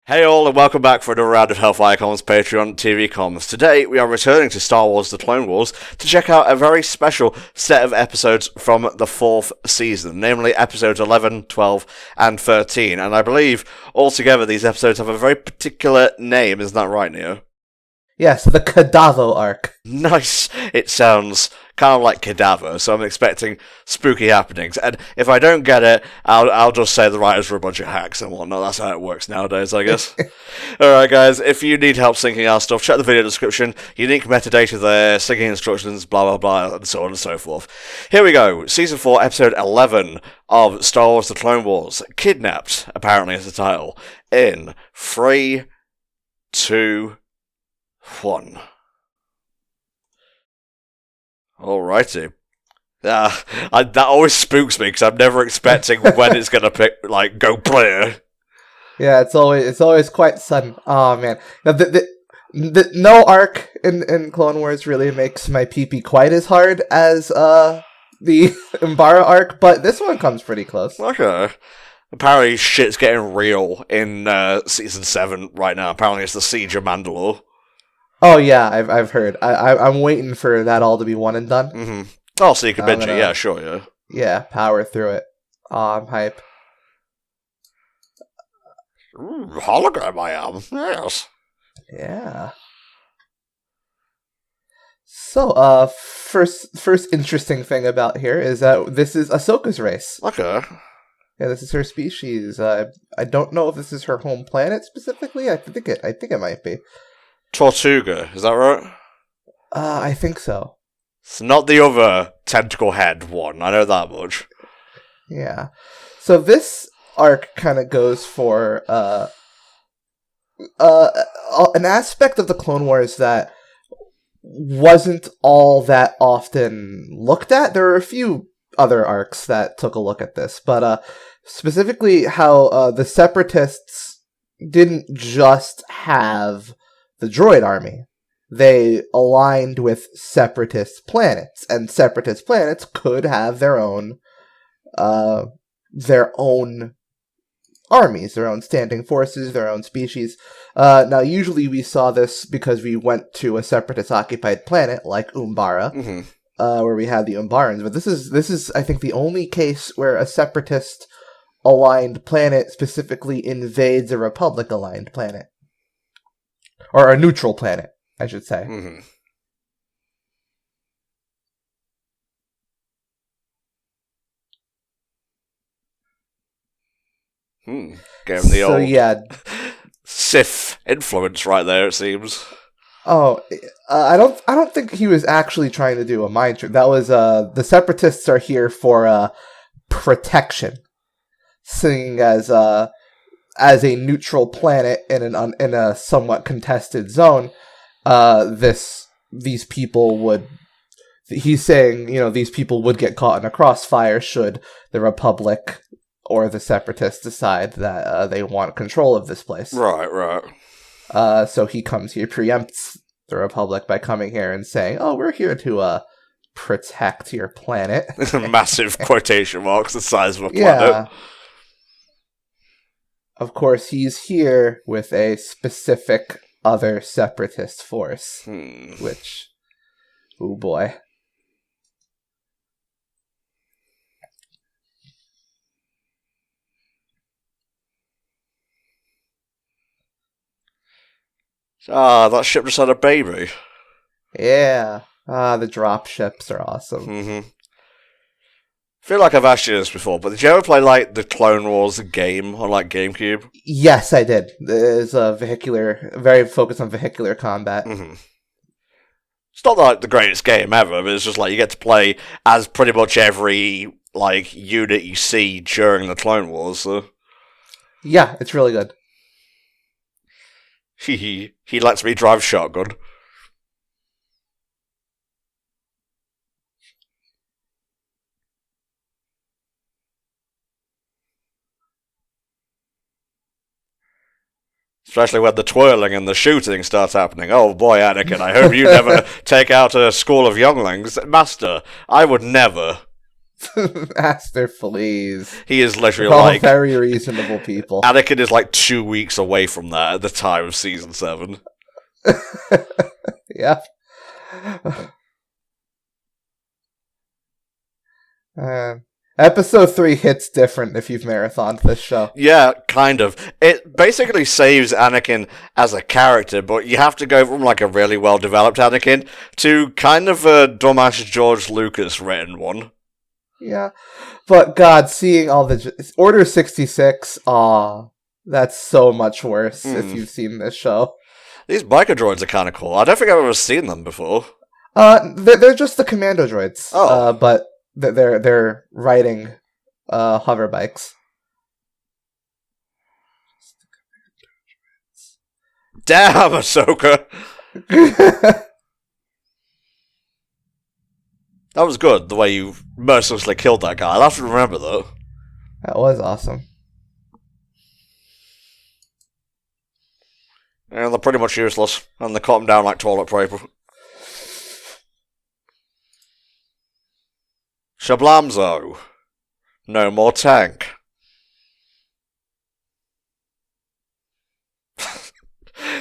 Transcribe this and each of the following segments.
Hey all, and welcome back for another round of HellfireComms Patreon TV comms. Today, we are returning to Star Wars The Clone Wars to check out a very special set of episodes from the 4th season, namely episodes 11, 12, and 13. And I believe, altogether, these episodes have a very particular name, isn't that right, Neo? Yes, the Cadavo arc. Nice! It sounds kind of like cadaver, so I'm expecting spooky happenings. And if I don't get it, I'll just say the writers were a bunch of hacks and whatnot. That's how it works nowadays, I guess. Alright guys, if you need help syncing our stuff, check the video description. Unique metadata there, syncing instructions, blah blah blah, and so on and so forth. Here we go, Season 4, Episode 11 of Star Wars The Clone Wars. Kidnapped, apparently is the title. In 3, 2, 1. Alrighty. That always spooks me because I'm never expecting when it's gonna go clear. Yeah, it's always quite sudden. Oh man, now, no arc in Clone Wars really makes my pee-pee quite as hard as the Umbara arc, but this one comes pretty close. Okay. Apparently shit's getting real in Season 7 right now. Apparently it's the Siege of Mandalore. Oh yeah, I've heard. I'm waiting for that all to be one and done. Mm-hmm. Oh, so you can binge it. Yeah, sure, yeah. Yeah, power through it. Oh, I'm hype. Hologram I am. Yes. Yeah. So, first interesting thing about here is that this is Ahsoka's race. Okay. Yeah, this is her species. I don't know if this is her home planet specifically. I think it might be. Tortuga, is that right? I think so. It's not the other tentacle head one, I know that much. Yeah. So this arc kind of goes for an aspect of the Clone Wars that wasn't all that often looked at. There are a few other arcs that took a look at this, but specifically how the Separatists didn't just have the droid army. They aligned with separatist planets, and separatist planets could have their own armies, their own standing forces, their own species. Now, usually we saw this because we went to a separatist-occupied planet like Umbara, where we had the Umbarans. But this is, I think, the only case where a separatist-aligned planet specifically invades a Republic-aligned planet. Or a neutral planet, I should say. Mm-hmm. Getting the old Sith influence right there, it seems. Oh, I don't think he was actually trying to do a mind trick. That was the Separatists are here for protection, seeing as a neutral planet in a somewhat contested zone, these people would. He's saying, these people would get caught in a crossfire should the Republic or the Separatists decide that they want control of this place. Right. So he comes here, preempts the Republic by coming here and saying, "Oh, we're here to protect your planet." Massive quotation marks the size of a planet. Yeah. Of course, he's here with a specific other separatist force, which, oh boy. That ship just had a baby. Yeah. The drop ships are awesome. I feel like I've asked you this before, but did you ever play, the Clone Wars game on, GameCube? Yes, I did. There's very focused on vehicular combat. It's not, the greatest game ever, but it's just, you get to play as pretty much every, unit you see during the Clone Wars, so... Yeah, it's really good. He lets me drive shotgun. Especially when the twirling and the shooting starts happening. Oh boy, Anakin, I hope you never take out a school of younglings. Master, I would never. Master, please. He is literally We're all like... very reasonable people. Anakin is like 2 weeks away from that at the time of Season 7. Yep. Episode 3 hits different if you've marathoned this show. Yeah, kind of. It basically saves Anakin as a character, but you have to go from like a really well-developed Anakin to kind of a dumbass George Lucas written one. Yeah. But God, seeing all the... Order 66, that's so much worse if you've seen this show. These biker droids are kind of cool. I don't think I've ever seen them before. They're just the commando droids. Oh. But they're riding hover bikes. Damn, Ahsoka! That was good, the way you mercilessly killed that guy. I'll have to remember, though. That was awesome. And they're pretty much useless, and they cut them down like toilet paper. Shablamzo. No more tank.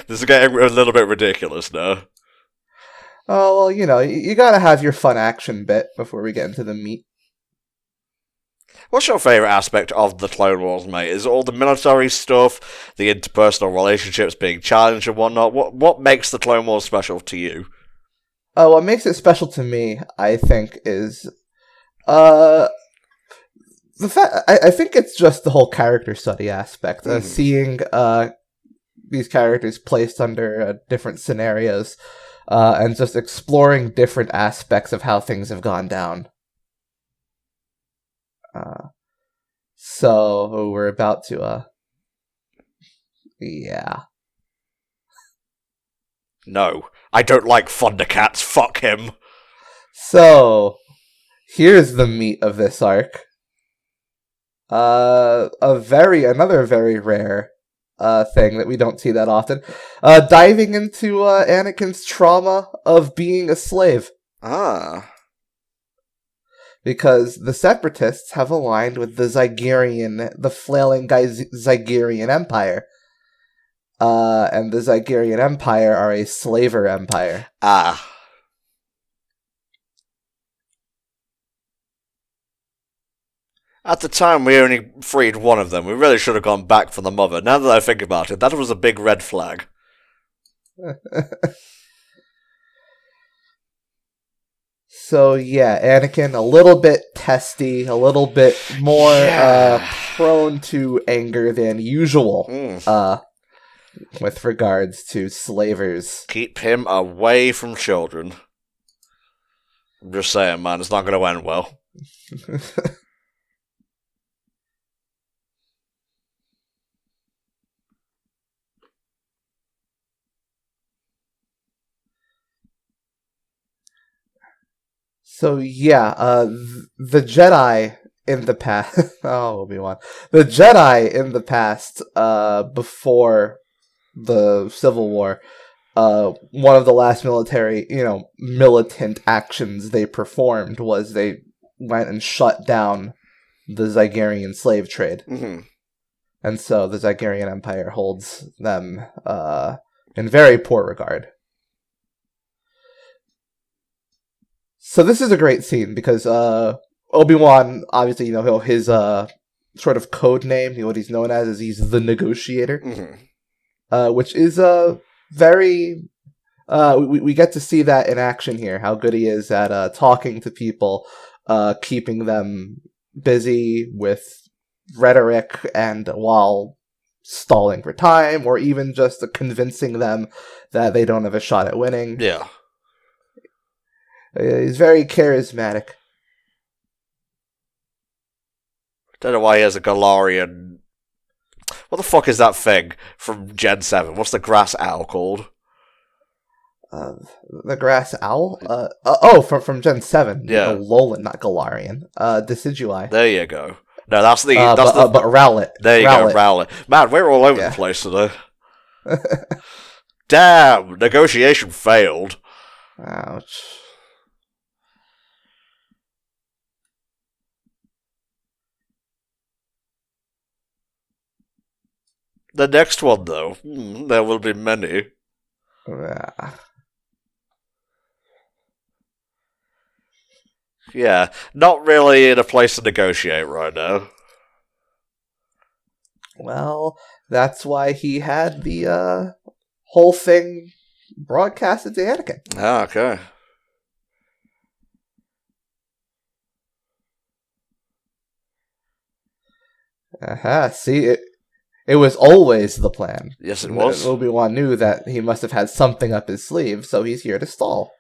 This is getting a little bit ridiculous now. Oh, well, you gotta have your fun action bit before we get into the meat. What's your favourite aspect of the Clone Wars, mate? Is it all the military stuff, the interpersonal relationships being challenged and whatnot? What makes the Clone Wars special to you? What makes it special to me, I think, is the fact. I think it's just the whole character study aspect, seeing these characters placed under different scenarios, and just exploring different aspects of how things have gone down. So we're about to yeah. No, I don't like Thundercats. Fuck him. So here's the meat of this arc. Another very rare thing that we don't see that often. Diving into Anakin's trauma of being a slave. Because the Separatists have aligned with the flailing Zygerian Empire. And the Zygerian Empire are a slaver empire. At the time, we only freed one of them. We really should have gone back for the mother. Now that I think about it, that was a big red flag. So yeah, Anakin, a little bit testy, a little bit more prone to anger than usual with regards to slavers. Keep him away from children. I'm just saying, man, it's not going to end well. So yeah, the Jedi in the past. Oh, Obi-Wan. The Jedi in the past, before the Civil War, one of the last militant actions they performed was they went and shut down the Zygerian slave trade. Mm-hmm. And so the Zygerian Empire holds them in very poor regard. So this is a great scene because Obi-Wan, obviously, his sort of code name, what he's known as, is he's the Negotiator, which is very... we get to see that in action here, how good he is at talking to people, keeping them busy with rhetoric and while stalling for time, or even just convincing them that they don't have a shot at winning. Yeah. He's very charismatic. Don't know why he has a Galarian... What the fuck is that thing from Gen 7? What's the grass owl called? The grass owl? From Gen 7. Yeah. Alolan, not Galarian. Decidui. There you go. No, that's the... but Rowlet. There you go, Rowlet. Man, we're all over the place today. Damn, negotiation failed. Ouch. The next one, though, there will be many. Yeah, not really in a place to negotiate right now. Well, that's why he had the whole thing broadcasted to Anakin. Ah, okay. See, it was always the plan. Yes, it was. Obi-Wan knew that he must have had something up his sleeve, so he's here to stall.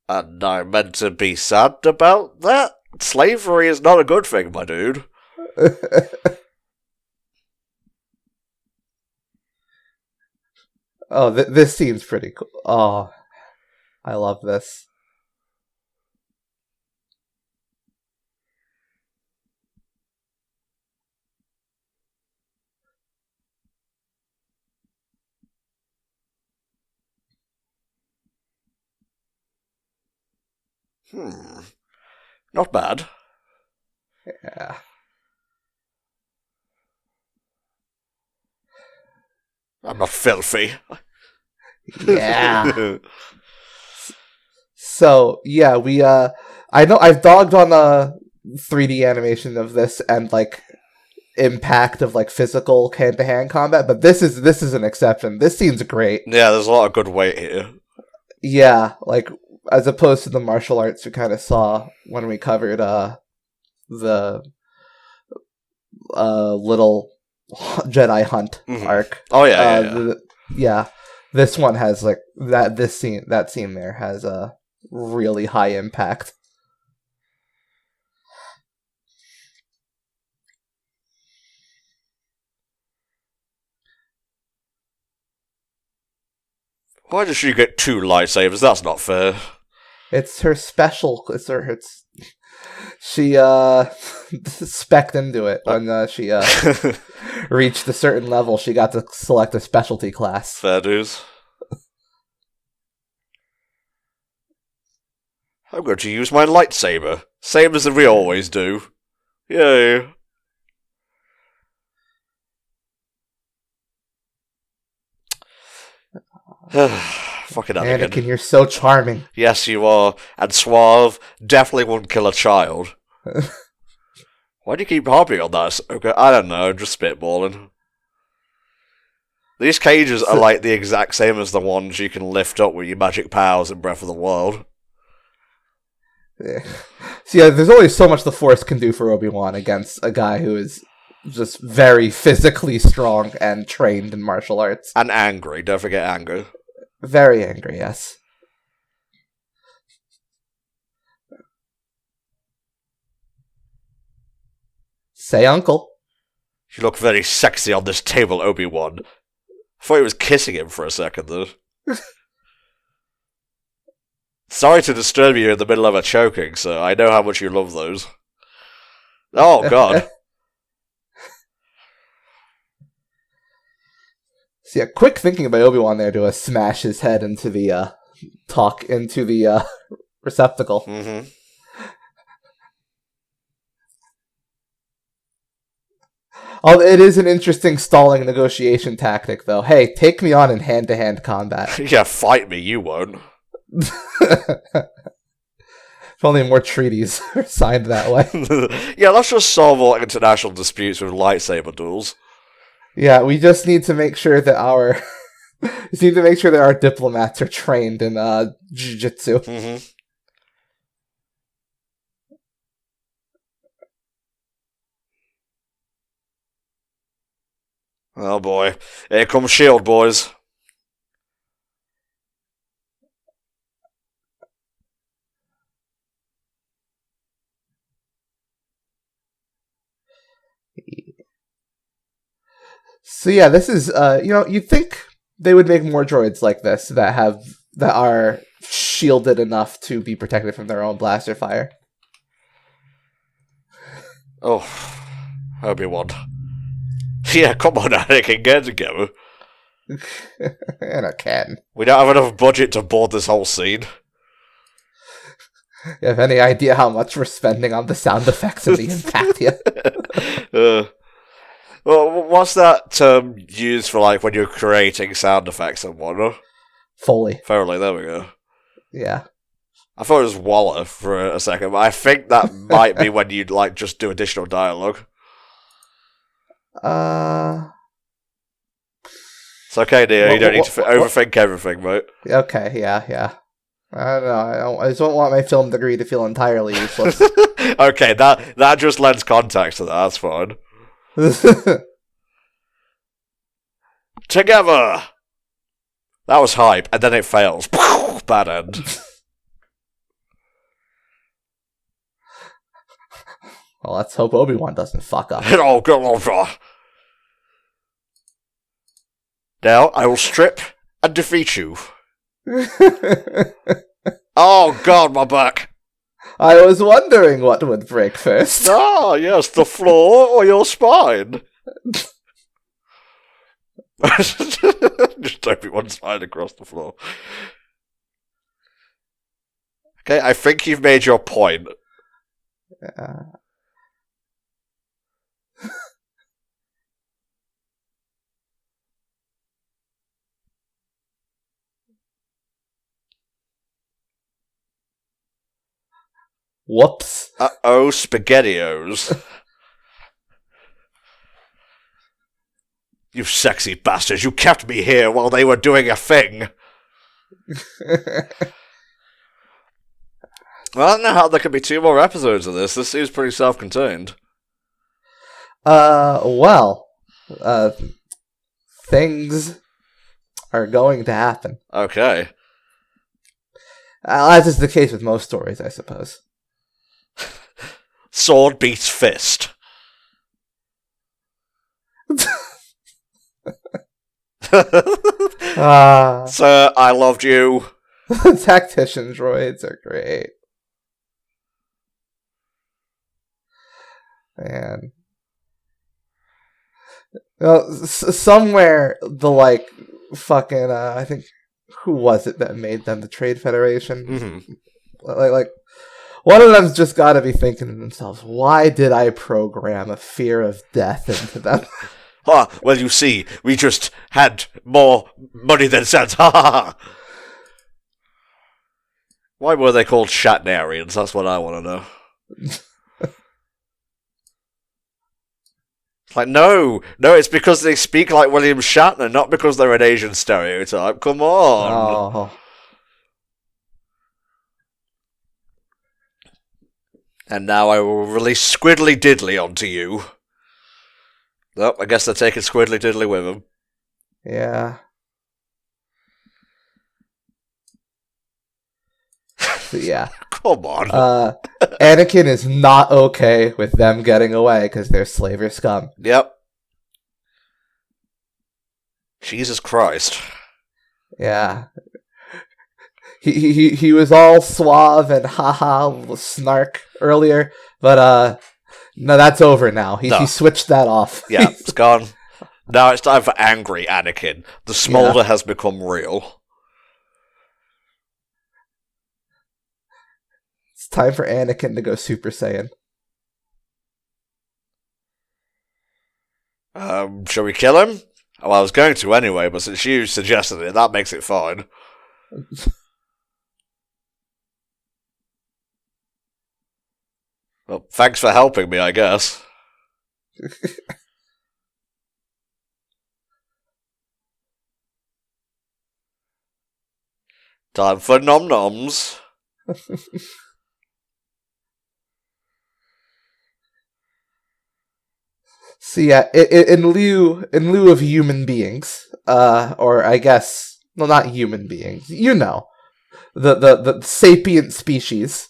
And I'm meant to be sad about that? Slavery is not a good thing, my dude. Oh, this scene's pretty cool. Oh, I love this. Not bad. Yeah. I'm not filthy. Yeah. So, yeah, I know I've dogged on the 3D animation of this and, like, impact of, like, physical hand-to-hand combat, but this is an exception. This scene's great. Yeah, there's a lot of good weight here. Yeah, like, as opposed to the martial arts we kind of saw when we covered, the, little Jedi Hunt arc. Oh, yeah. This one has, like, that scene there has a really high impact. Why does she get 2 lightsabers? That's not fair. It's her special. She spec'd into it when she reached a certain level. She got to select a specialty class. Fair dues. I'm going to use my lightsaber. Same as we always do. Yay. Fucking Anakin. Anakin, you're so charming. Yes, you are. And suave. Definitely wouldn't kill a child. Why do you keep harping on that? Okay, I don't know, just spitballing. These cages are like the exact same as the ones you can lift up with your magic powers in Breath of the Wild. Yeah. So yeah, there's only so much the Force can do for Obi-Wan against a guy who is just very physically strong and trained in martial arts. And angry, don't forget anger. Very angry, yes. Say uncle. You look very sexy on this table, Obi-Wan. I thought he was kissing him for a second, though. Sorry to disturb you in the middle of a choking, sir. I know how much you love those. Oh, God. So yeah, quick thinking by Obi-Wan there to smash his head into the receptacle. Mm-hmm. Oh, it is an interesting stalling negotiation tactic, though. Hey, take me on in hand-to-hand combat. Yeah, fight me, you won't. If only more treaties are signed that way. Yeah, let's just solve all international disputes with lightsaber duels. Yeah, we just need to make sure that our diplomats are trained in jiu-jitsu. Mm-hmm. Oh boy. Here comes S.H.I.E.L.D., boys. So yeah, this is you'd think they would make more droids like this that are shielded enough to be protected from their own blaster fire. Oh, Obi-Wan. Yeah, come on, Anakin, get together. And a can. We don't have enough budget to board this whole scene. You have any idea how much we're spending on the sound effects and the impact yet? Well, what's that term used for, like, when you're creating sound effects and whatnot? Foley. Foley, there we go. Yeah. I thought it was Waller for a second, but I think that might be when you'd, like, just do additional dialogue. It's okay, Neo, you don't need to overthink everything, mate. Okay, yeah. I don't know, I just don't want my film degree to feel entirely useless. Okay, that just lends context to that, that's fine. Together! That was hype, and then it fails. Bad end. Well, let's hope Obi-Wan doesn't fuck up. Oh, go over. Now, I will strip and defeat you. Oh, God, my back. I was wondering what would break first. Ah, yes, the floor or your spine. Just everyone slide across the floor. Okay, I think you've made your point. Whoops. Uh-oh, SpaghettiOs. You sexy bastards, you kept me here while they were doing a thing. Well, I don't know how there could be 2 more episodes of this. This seems pretty self-contained. Things are going to happen. Okay. As is the case with most stories, I suppose. Sword beats fist. Sir, I loved you. Tactician droids are great. Man. Well, somewhere the, like, fucking, I think, who was it that made them? The Trade Federation? Mm-hmm. Like, one of them's just gotta be thinking to themselves, why did I program a fear of death into them? Ah, well, you see, we just had more money than sense. Ha ha ha. Why were they called Shatnerians? That's what I want to know. Like, no, it's because they speak like William Shatner, not because they're an Asian stereotype. Come on. Oh. And now I will release Squiddly Diddly onto you. Oh, I guess they're taking Squiddly Diddly with them. Yeah. So, yeah. Come on. Anakin is not okay with them getting away because they're slaver scum. Yep. Jesus Christ. Yeah. He was all suave and haha snark earlier, but no, that's over now. He switched that off. Yeah, it's gone. Now it's time for angry Anakin. The smolder has become real. It's time for Anakin to go Super Saiyan. Shall we kill him? Well, I was going to anyway, but since you suggested it, that makes it fine. Well, thanks for helping me, I guess. Time for nom-noms. So yeah, in lieu of human beings, or I guess, well, not human beings, the sapient species,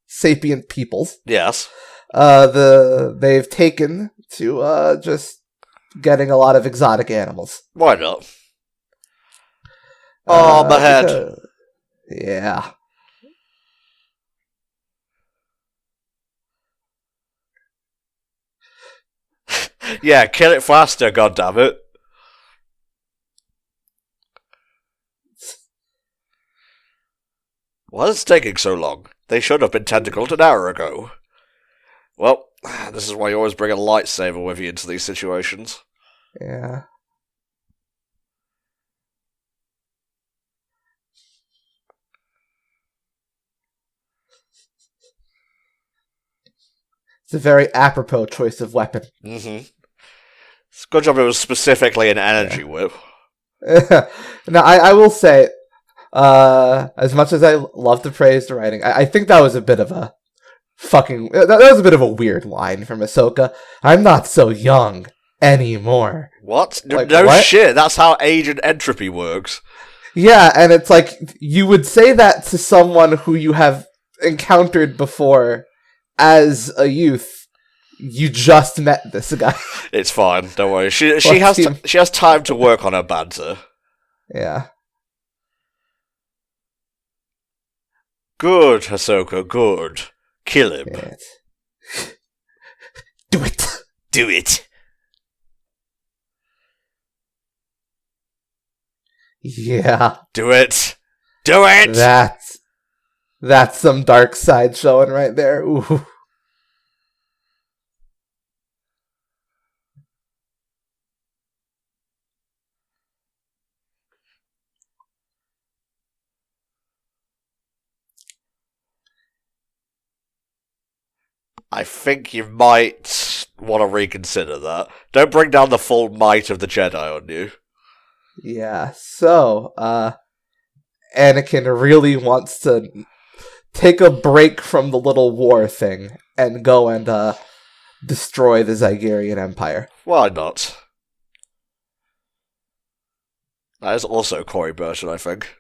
sapient peoples. Yes. They've taken to just getting a lot of exotic animals. Why not? Oh, my head. Yeah. Yeah, kill it faster, goddammit. Why is it taking so long? They should have been tentacled an hour ago. Well, this is why you always bring a lightsaber with you into these situations. Yeah. It's a very apropos choice of weapon. Mm-hmm. It's a good job it was specifically an energy whip. Now, I will say, as much as I love to praise the writing, I think that was a bit of a that was a bit of a weird line from Ahsoka. I'm not so young anymore. What? Like, no what? shit, that's how age and entropy works. Yeah, and it's like, you would say that to someone who you have encountered before as a youth. You just met this guy. It's fine, don't worry. She has time to work on her banter. Yeah. Good, Ahsoka, good. Kill him. Yeah. Do it. Do it. Yeah. Do it. Do it! That's some dark side showing right there. Ooh. I think you might want to reconsider that. Don't bring down the full might of the Jedi on you. Yeah, so, Anakin really wants to take a break from the little war thing and go and, destroy the Zygerian Empire. Why not? That is also Corey Burton, I think.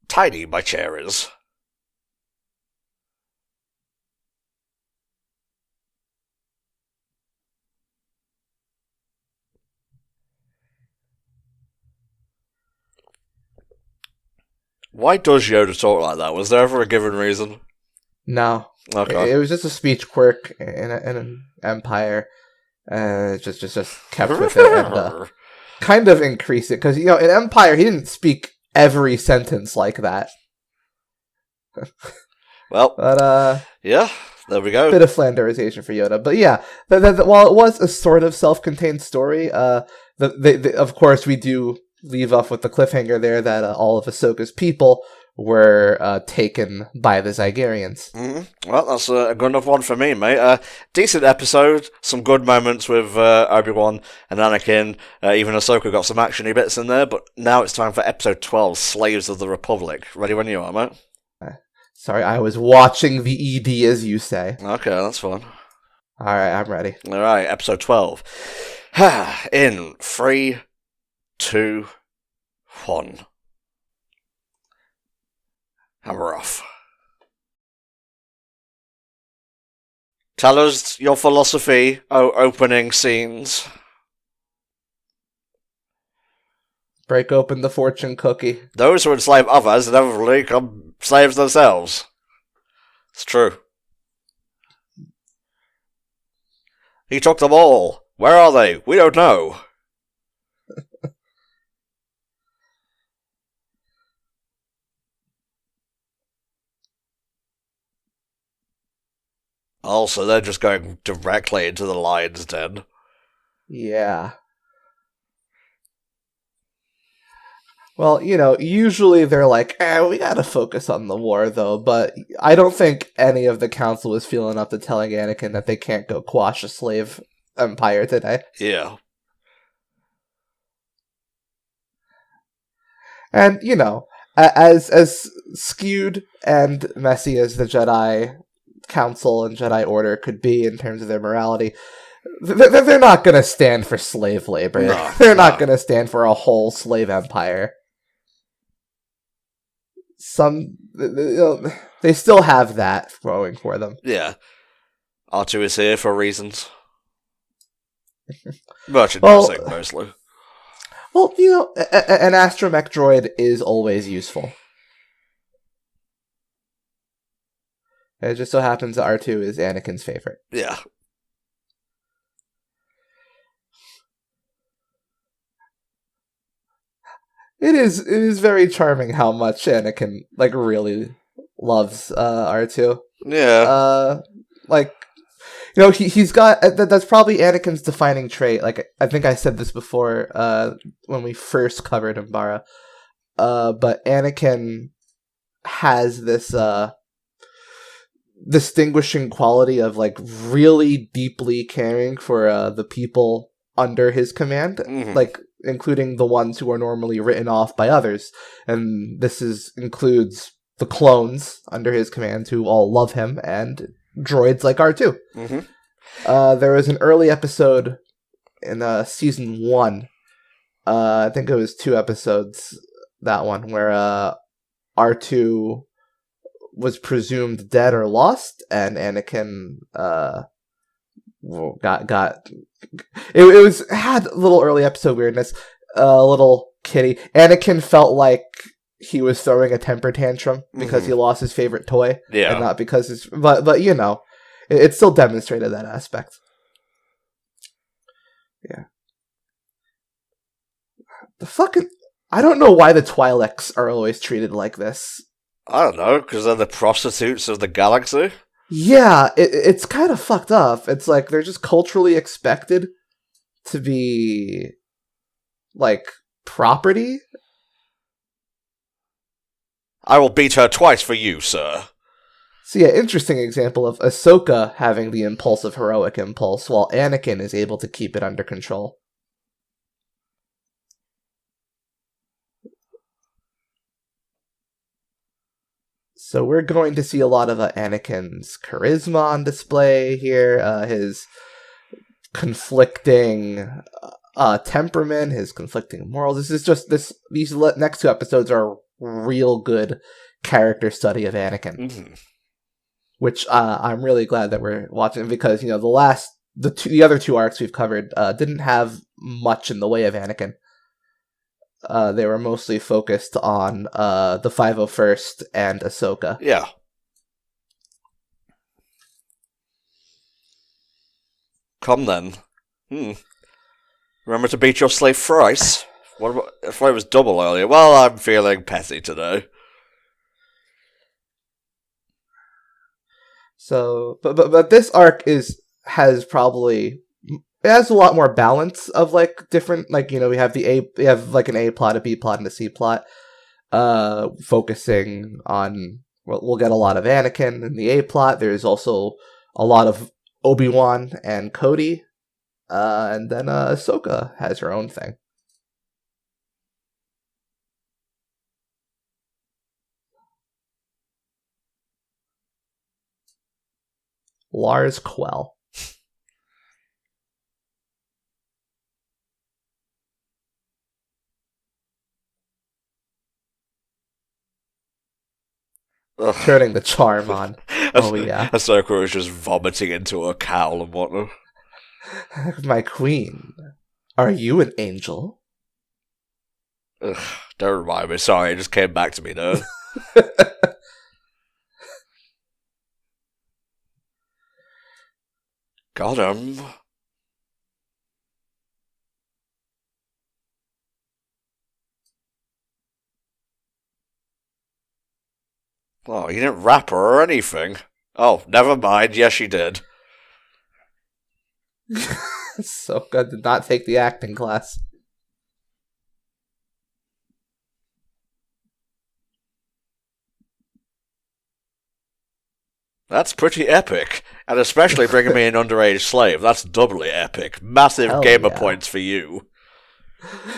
Tiny my chair is. Why does Yoda talk like that? Was there ever a given reason? No. Okay. It was just a speech quirk in an empire. Just kept with it and kind of increased it. Because, in Empire, he didn't speak every sentence like that. Well, but, yeah, there we go. Bit of Flanderization for Yoda. But yeah, while it was a sort of self-contained story, of course, we do leave off with the cliffhanger there that all of Ahsoka's people were taken by the Zygerians. Mm-hmm. Well, that's a good enough one for me, mate. Decent episode, some good moments with Obi-Wan and Anakin. Even Ahsoka got some actiony bits in there, but now it's time for episode 12, Slaves of the Republic. Ready when you are, mate? Sorry, I was watching the ED, as you say. Okay, that's fine. Alright, I'm ready. Alright, episode 12. In 3, 2, 1. And we're off. Tell us your philosophy, opening scenes. Break open the fortune cookie. Those who enslave others inevitably become slaves themselves. It's true. He took them all. Where are they? We don't know. Also, they're just going directly into the lion's den. Yeah. Well, usually they're like, we gotta focus on the war, though, but I don't think any of the council was feeling up to telling Anakin that they can't go quash a slave empire today. Yeah. And, as skewed and messy as the Jedi Council and Jedi Order could be in terms of their morality, they're not going to stand for slave labor. No, they're not going to stand for a whole slave empire. They still have that going for them. Yeah. R2 is here for reasons. Merchandising, mostly. Well, an astromech droid is always useful. It just so happens that R2 is Anakin's favorite. Yeah. It is very charming how much Anakin like really loves R2. Yeah. Like, you know, he's got that's probably Anakin's defining trait. Like, I think I said this before when we first covered Umbara. But Anakin has this distinguishing quality of like really deeply caring for the people under his command, like including the ones who are normally written off by others, and this includes the clones under his command who all love him, and droids like R2. There was an early episode in season 1, I think it was 2 episodes, that one, where R2 was presumed dead or lost, and Anakin it had a little early episode weirdness. A little kitty. Anakin felt like he was throwing a temper tantrum because he lost his favorite toy, and not because but you know, it still demonstrated that aspect. Yeah. I don't know why the Twi'leks are always treated like this. I don't know, because they're the prostitutes of the galaxy. Yeah, it's kind of fucked up. It's like they're just culturally expected to be, like, property. I will beat her twice for you, sir. So yeah, interesting example of Ahsoka having the impulsive heroic impulse, while Anakin is able to keep it under control. So we're going to see a lot of Anakin's charisma on display here, his conflicting temperament, his conflicting morals. These next 2 episodes are real good character study of Anakin, which I'm really glad that we're watching, because, you know, the other 2 arcs we've covered didn't have much in the way of Anakin. They were mostly focused on the 501st and Ahsoka. Yeah. Come then. Remember to beat your slave thrice? What about if I was double earlier? Well, I'm feeling petty today. So, but this arc has probably. It has a lot more balance of, like, different, like, you know, we have like an A plot, a B plot, and a C plot, focusing on, we'll get a lot of Anakin in the A plot. There's also a lot of Obi-Wan and Cody, and then Ahsoka has her own thing. Lars Quell. Ugh. Turning the charm on. Oh, yeah. Ahsoka was just vomiting into her cowl and whatnot. My queen, are you an angel? Ugh, don't remind me. Sorry, it just came back to me now. Got him. Oh, you didn't rap her or anything. Oh, never mind. Yes, you did. Ahsoka did not take the acting class. That's pretty epic. And especially bringing me an underage slave. That's doubly epic. Massive Hell gamer yeah. points for you.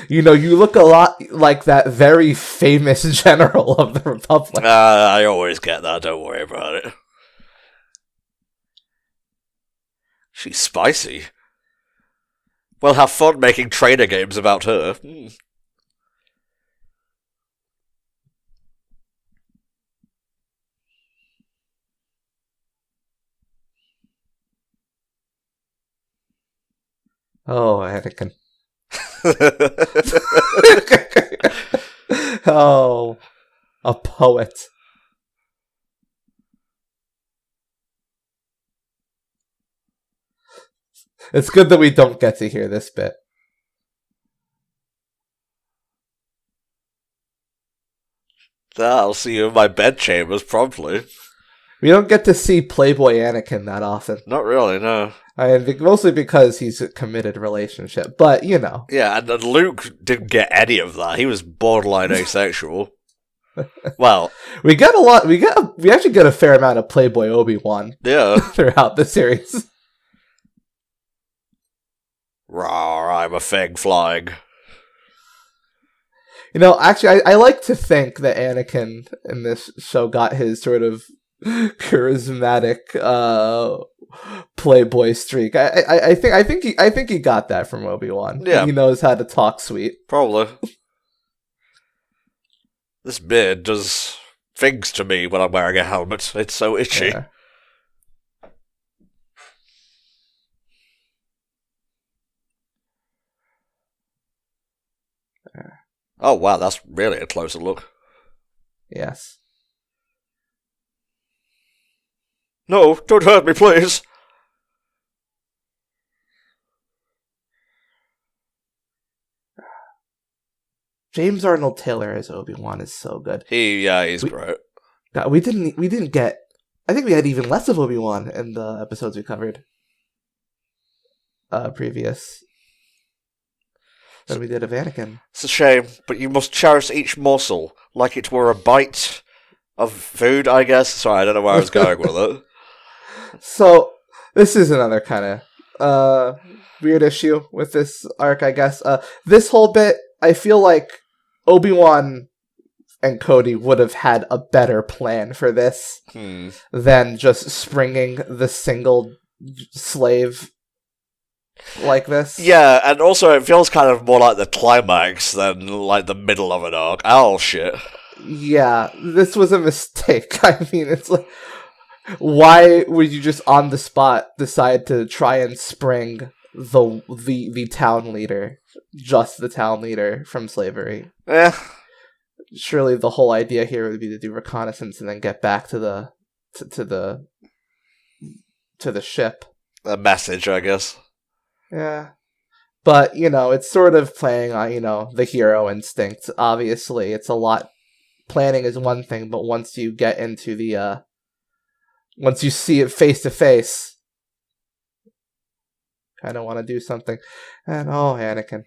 You know, you look a lot like that very famous general of the Republic. I always get that. Don't worry about it. She's spicy. We'll have fun making trainer games about her. Oh, Anakin. Oh, a poet. It's good that we don't get to hear this bit. I'll see you in my bedchambers promptly. We don't get to see Playboy Anakin that often. Not really, no. I mean, mostly because he's a committed relationship, but you know. Yeah, and Luke didn't get any of that. He was borderline asexual. Well, we actually get a fair amount of Playboy Obi-Wan. Yeah. Throughout the series. Rawr, I'm a fang flying. You know, actually, I like to think that Anakin in this show got his sort of charismatic Playboy streak. I think he got that from Obi-Wan. Yeah. He knows how to talk sweet. Probably. This beard does things to me when I'm wearing a helmet. It's so itchy. Yeah. Oh wow, that's really a closer look. Yes. No, don't hurt me, please. James Arnold Taylor as Obi-Wan is so good. He's great. God, we didn't get. I think we had even less of Obi-Wan in the episodes we covered. Previous. Than we did of Anakin. It's a shame, but you must cherish each morsel like it were a bite of food, I guess. Sorry, I don't know where I was going with it. So, this is another kind of weird issue with this arc, I guess. This whole bit, I feel like Obi-Wan and Cody would have had a better plan for this than just springing the single slave like this. Yeah, and also it feels kind of more like the climax than like the middle of an arc. Oh, shit. Yeah, this was a mistake. I mean, it's like, why would you just on the spot decide to try and spring the town leader, just the town leader from slavery? Surely the whole idea here would be to do reconnaissance and then get back to the ship. A message, I guess. Yeah. But, you know, it's sort of playing on, you know, the hero instinct. Obviously, it's a lot. Planning is one thing, but once you get into the, once you see it face to face, kind of want to do something. And, oh, Anakin.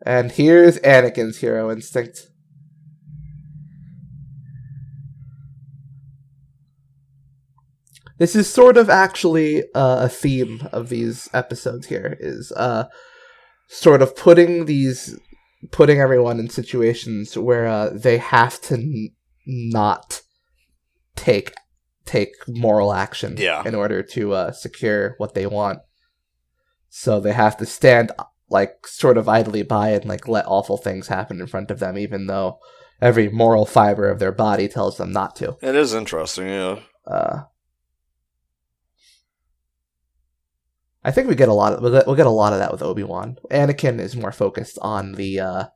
And here's Anakin's hero instinct. This is sort of actually a theme of these episodes here, is sort of putting everyone in situations where they have to not take moral action in order to secure what they want. So they have to stand like sort of idly by and like let awful things happen in front of them, even though every moral fiber of their body tells them not to. It is interesting, yeah. I think we'll get a lot of that with Obi-Wan. Anakin is more focused on the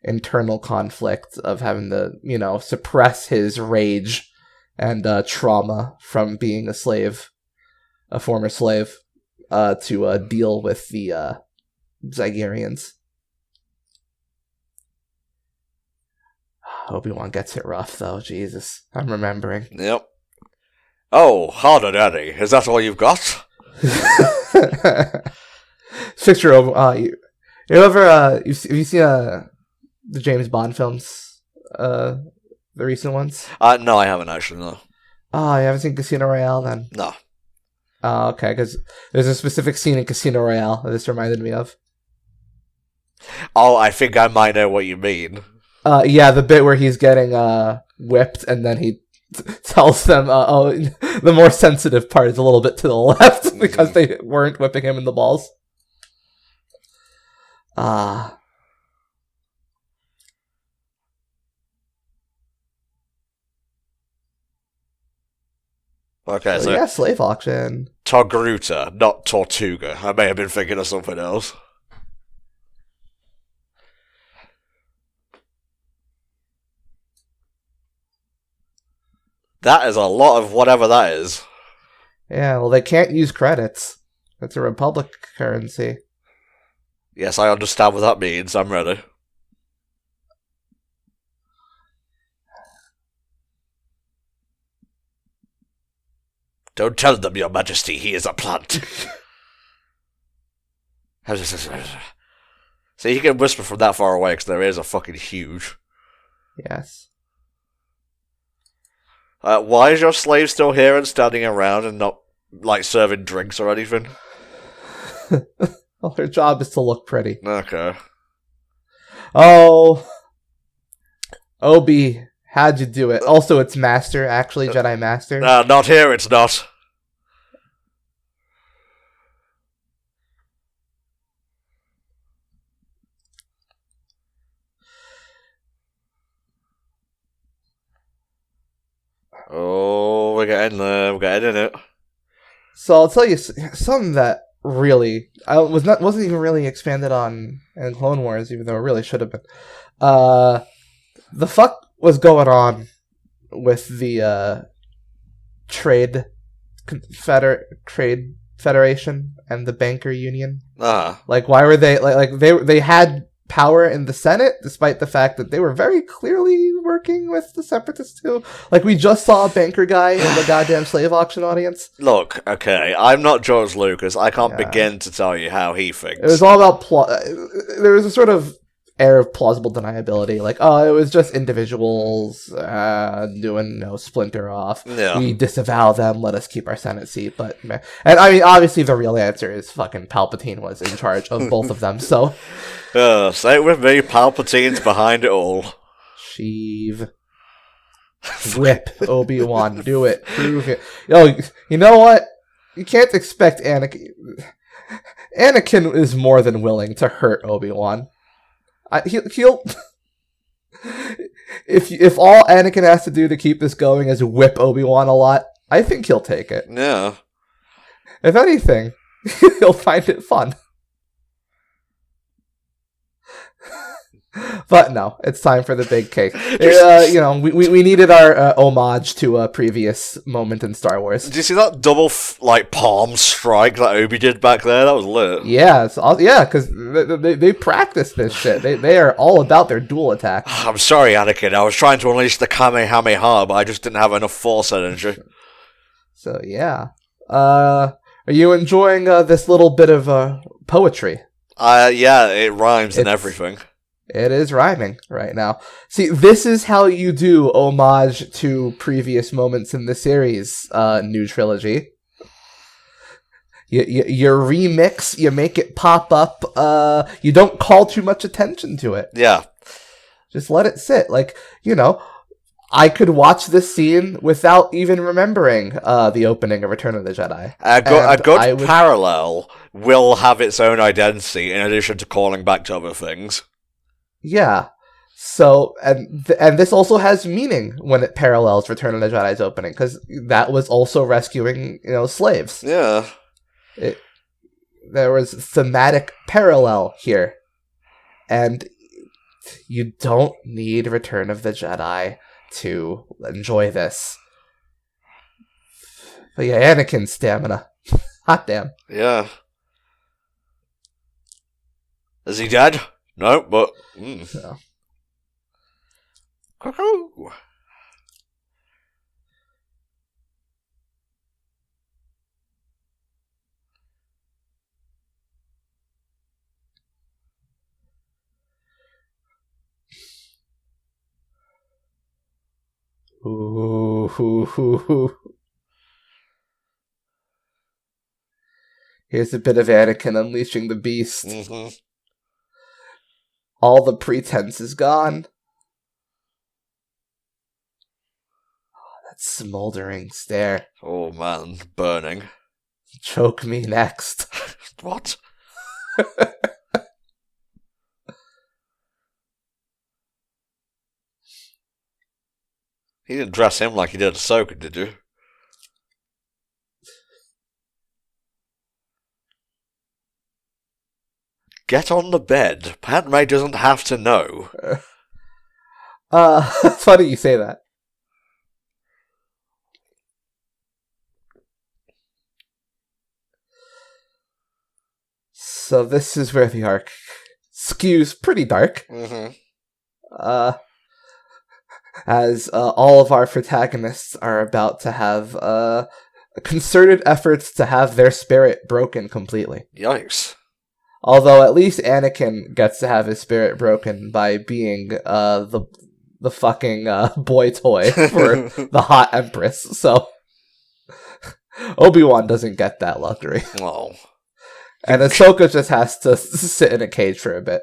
internal conflict of having to, you know, suppress his rage and trauma from being a slave, a former slave, to deal with the Zygerians. Obi-Wan gets it rough, though. Jesus, I'm remembering. Yep. Oh, harder, Daddy. Is that all you've got? Picture of you ever have you seen the James Bond films, the recent ones? No, I haven't actually. No. Oh, you haven't seen Casino Royale then? No. Oh, okay, because there's a specific scene in Casino Royale that this reminded me of. Oh, I think I might know what you mean. Yeah, the bit where he's getting whipped, and then he tells them, "Oh, the more sensitive part is a little bit to the left," because they weren't whipping him in the balls. Okay, so yeah, slave auction. Togruta, not Tortuga. I may have been thinking of something else. That is a lot of whatever that is. Yeah, well, they can't use credits. It's a Republic currency. Yes, I understand what that means. I'm ready. Don't tell them, Your Majesty, he is a plant. See, he can whisper from that far away because their ears are fucking huge. Yes. Why is your slave still here and standing around and not, like, serving drinks or anything? Well, her job is to look pretty. Okay. Oh. Obi, how'd you do it? Also, it's Master, actually, Jedi Master. Not here, it's not. Oh, we're getting there. We're getting in it. So I'll tell you something that really wasn't even really expanded on in Clone Wars, even though it really should have been. The fuck was going on with the trade federation and the banker union? Like, why were they they had power in the Senate, despite the fact that they were very clearly working with the Separatists too? Like, we just saw a banker guy in the goddamn slave auction audience. Look, okay, I'm not George Lucas. I can't begin to tell you how he thinks. It was all about there was a sort of air of plausible deniability, like, oh, it was just individuals doing splinter off. Yeah. We disavow them, let us keep our Senate seat. But and I mean, obviously the real answer is fucking Palpatine was in charge of both of them. So say it with me, Palpatine's behind it all. Sheev. Whip Obi-Wan, do it, prove it. You know what? You can't expect Anakin. Anakin is more than willing to hurt Obi-Wan. He'll if all Anakin has to do to keep this going is whip Obi-Wan a lot, I think he'll take it. Yeah. If anything, he'll find it fun. But no, it's time for the big cake. We needed our homage to a previous moment in Star Wars. Did you see that double palm strike that Obi did back there? That was lit. Yeah, because they practice this shit. They are all about their dual attack. I'm sorry, Anakin. I was trying to unleash the Kamehameha, but I just didn't have enough force energy. So yeah, are you enjoying this little bit of poetry? Yeah, it rhymes and everything. It is rhyming right now. See, this is how you do homage to previous moments in the series, new trilogy. You remix, you make it pop up, you don't call too much attention to it. Yeah. Just let it sit. Like, I could watch this scene without even remembering the opening of Return of the Jedi. A good parallel will have its own identity in addition to calling back to other things. Yeah. So, and this also has meaning when it parallels Return of the Jedi's opening, because that was also rescuing, slaves. Yeah. There was thematic parallel here. And you don't need Return of the Jedi to enjoy this. But yeah, Anakin's stamina. Hot damn. Yeah. Is he dead? No, but... No. Cuckoo! Ooh. Here's a bit of Anakin unleashing the beast. Mm-hmm. All the pretense is gone. Oh, that smoldering stare. Oh man, burning. Choke me next. What? He didn't dress him like he did Ahsoka, did you? Get on the bed. Padme doesn't have to know. It's funny you say that. So this is where the arc skews pretty dark. Mm-hmm. As all of our protagonists are about to have concerted efforts to have their spirit broken completely. Yikes. Although at least Anakin gets to have his spirit broken by being the fucking boy toy for the hot Empress. So Obi-Wan doesn't get that luxury. Oh. And Ahsoka just has to sit in a cage for a bit.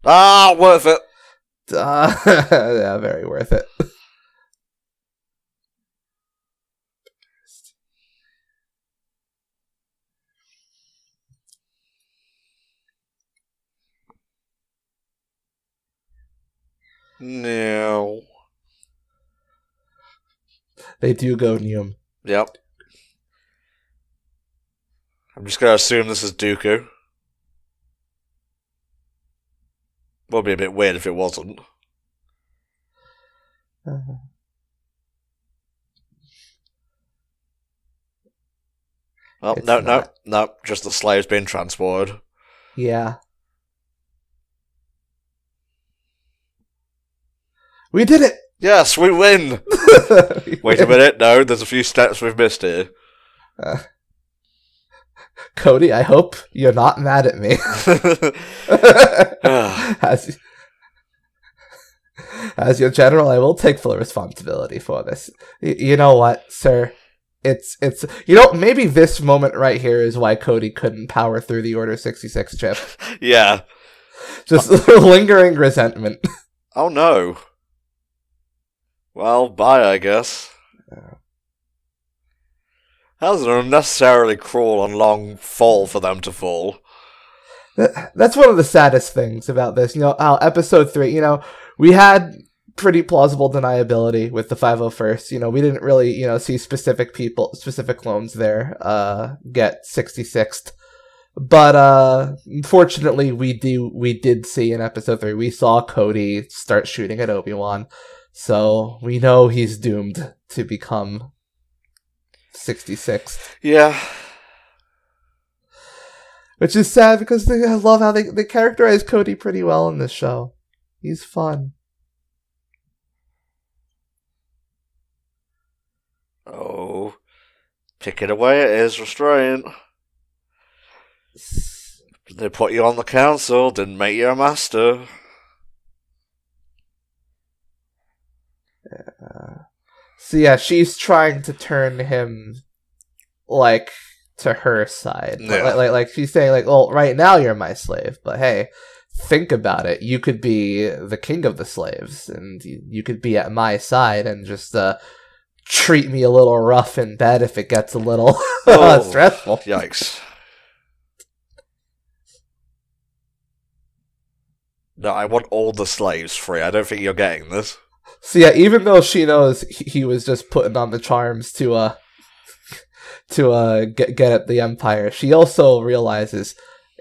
Worth it. Yeah, very worth it. No. They do go Neum. Yep. I'm just gonna assume this is Dooku. Would be a bit weird if it wasn't. Well, no. Just the slaves being transported. Yeah. We did it! Yes, we win! Wait a minute, no, there's a few steps we've missed here. Cody, I hope you're not mad at me. As your general, I will take full responsibility for this. You know what, sir? It's maybe this moment right here is why Cody couldn't power through the Order 66 chip. Yeah. Just lingering resentment. Oh no. Well, bye, I guess. That was an unnecessarily cruel and long fall for them to fall. That's one of the saddest things about this. Episode 3, we had pretty plausible deniability with the 501st. We didn't really, see specific clones there get 66th. But unfortunately, we did see in episode 3, we saw Cody start shooting at Obi-Wan. So we know he's doomed to become 66th. Yeah. Which is sad because I love how they characterize Cody pretty well in this show. He's fun. Oh. Pick it away, it is restraint. They put you on the council, didn't make you a master. So yeah, she's trying to turn him, to her side. Yeah. Like she's saying, well, right now you're my slave, but hey, think about it. You could be the king of the slaves, and you could be at my side and just treat me a little rough in bed if it gets a little stressful. Yikes. No, I want all the slaves free. I don't think you're getting this. So yeah, even though she knows he was just putting on the charms to get at the Empire, she also realizes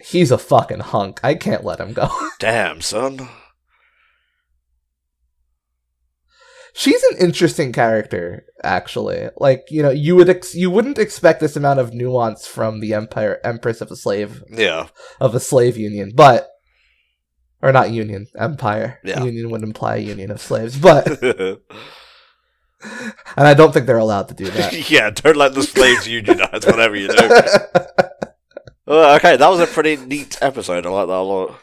he's a fucking hunk. I can't let him go. Damn, son. She's an interesting character, actually. You wouldn't expect this amount of nuance from the Empress of a slave. Yeah. Of a slave union, but. Or not union, empire. Yeah. Union would imply a union of slaves, but... and I don't think they're allowed to do that. Yeah, don't let the slaves unionize, whatever you do. Okay, that was a pretty neat episode. I like that a lot.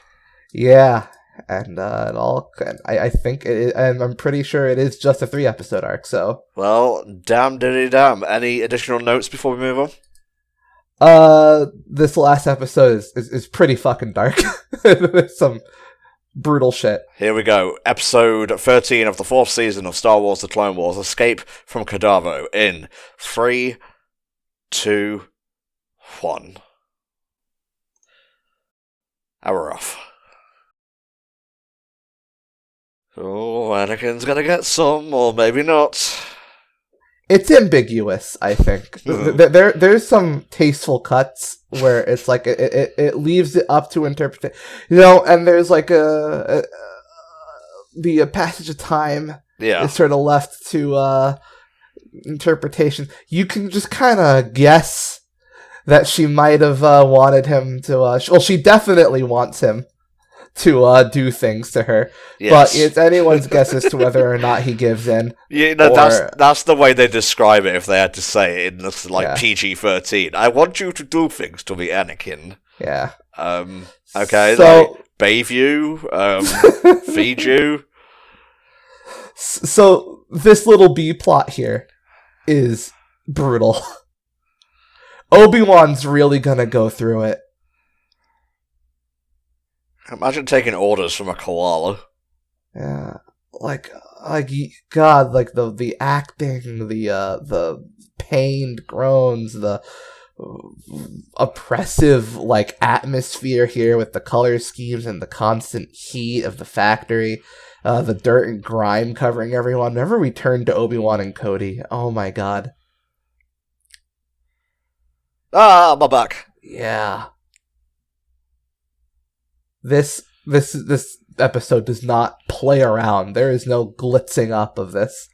Yeah, and I think and I'm pretty sure it is just a 3-episode arc, so... Well, damn diddy damn. Any additional notes before we move on? This last episode is pretty fucking dark. There's some brutal shit. Here we go. Episode 13 of the 4th season of Star Wars The Clone Wars, Escape from Cadavo, in 3, 2, 1. And we're off. Oh, Anakin's gonna get some, or maybe not. It's ambiguous, I think. There's some tasteful cuts where it's like it leaves it up to interpretation, and there's like the passage of time Yeah. is sort of left to interpretation. You can just kind of guess that she might have wanted him to. Well, she definitely wants him to do things to her, Yes. but it's anyone's guess as to whether or not he gives in. Yeah, no, that's the way they describe it if they had to say it in this, like, PG-13. I want you to do things to me, Anakin. Yeah. Okay, so, like, bathe you, feed you. So, this little B plot here is brutal. Obi-Wan's really gonna go through it. Imagine taking orders from a koala. Yeah, like God, like the acting, the pained groans, the oppressive like atmosphere here with the color schemes and the constant heat of the factory, the dirt and grime covering everyone. Whenever we turn to Obi-Wan and Cody, oh my God. Ah, my back. Yeah. This episode does not play around. There is no glitzing up of this.